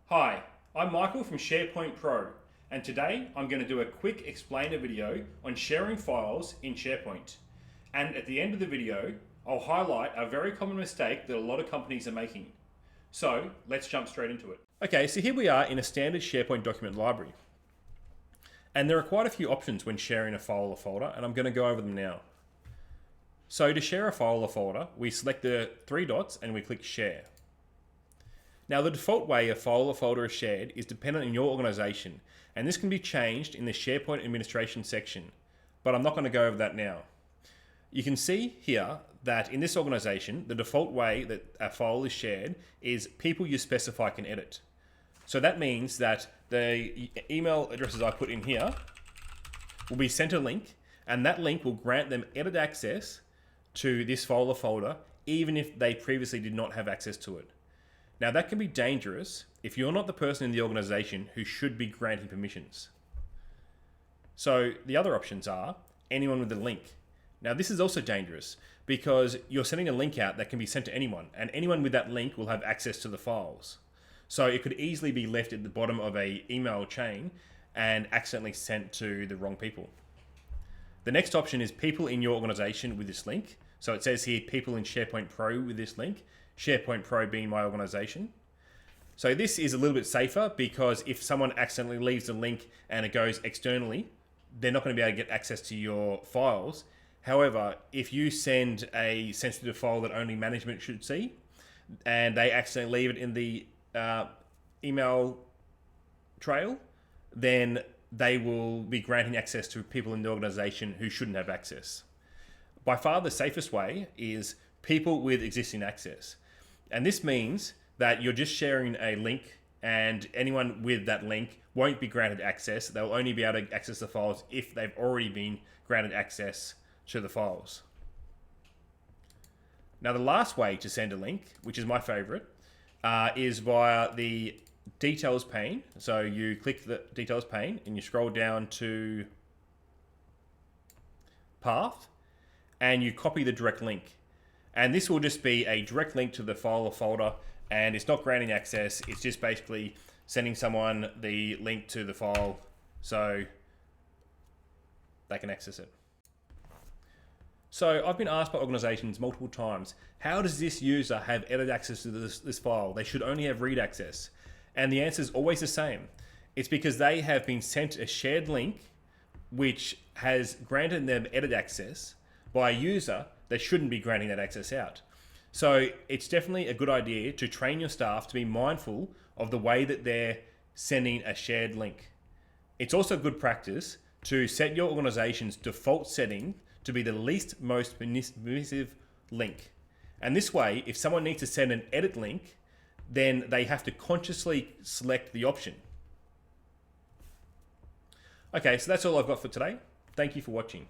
Hi, I'm Michael from SharePoint Pro, and today I'm going to do a quick explainer video on sharing files in SharePoint. And at the end of the video, I'll highlight a very common mistake that a lot of companies are making. So let's jump straight into it. Okay, so here we are in a standard SharePoint document library. And there are quite a few options when sharing a file or folder, and I'm going to go over them now. So to share a file or folder, we select the three dots and we click Share. Now, the default way a file or folder is shared is dependent on your organization, and this can be changed in the SharePoint administration section, but I'm not going to go over that now. You can see here that in this organization, the default way that a file is shared is people you specify can edit. So that means that the email addresses I put in here will be sent a link, and that link will grant them edit access to this file or folder, even if they previously did not have access to it. Now that can be dangerous if you're not the person in the organization who should be granting permissions. So the other options are anyone with a link. Now this is also dangerous because you're sending a link out that can be sent to anyone, and anyone with that link will have access to the files. So it could easily be left at the bottom of an email chain and accidentally sent to the wrong people. The next option is people in your organization with this link. So it says here people in SharePoint Pro with this link. SharePoint Pro being my organization. So this is a little bit safer because if someone accidentally leaves the link and it goes externally, they're not going to be able to get access to your files. However, if you send a sensitive file that only management should see and they accidentally leave it in the email trail, then they will be granting access to people in the organization who shouldn't have access. By far the safest way is people with existing access. And this means that you're just sharing a link and anyone with that link won't be granted access. They'll only be able to access the files if they've already been granted access to the files. Now the last way to send a link, which is my favorite, is via the details pane. So you click the details pane and you scroll down to path and you copy the direct link. And this will just be a direct link to the file or folder, and it's not granting access. It's just basically sending someone the link to the file so they can access it. So I've been asked by organizations multiple times, how does this user have edit access to this file? They should only have read access. And the answer is always the same. It's because they have been sent a shared link which has granted them edit access by a user that shouldn't be granting that access out. So it's definitely a good idea to train your staff to be mindful of the way that they're sending a shared link. It's also good practice to set your organization's default setting to be the least most permissive link. And this way, if someone needs to send an edit link, then they have to consciously select the option. Okay, so that's all I've got for today. Thank you for watching.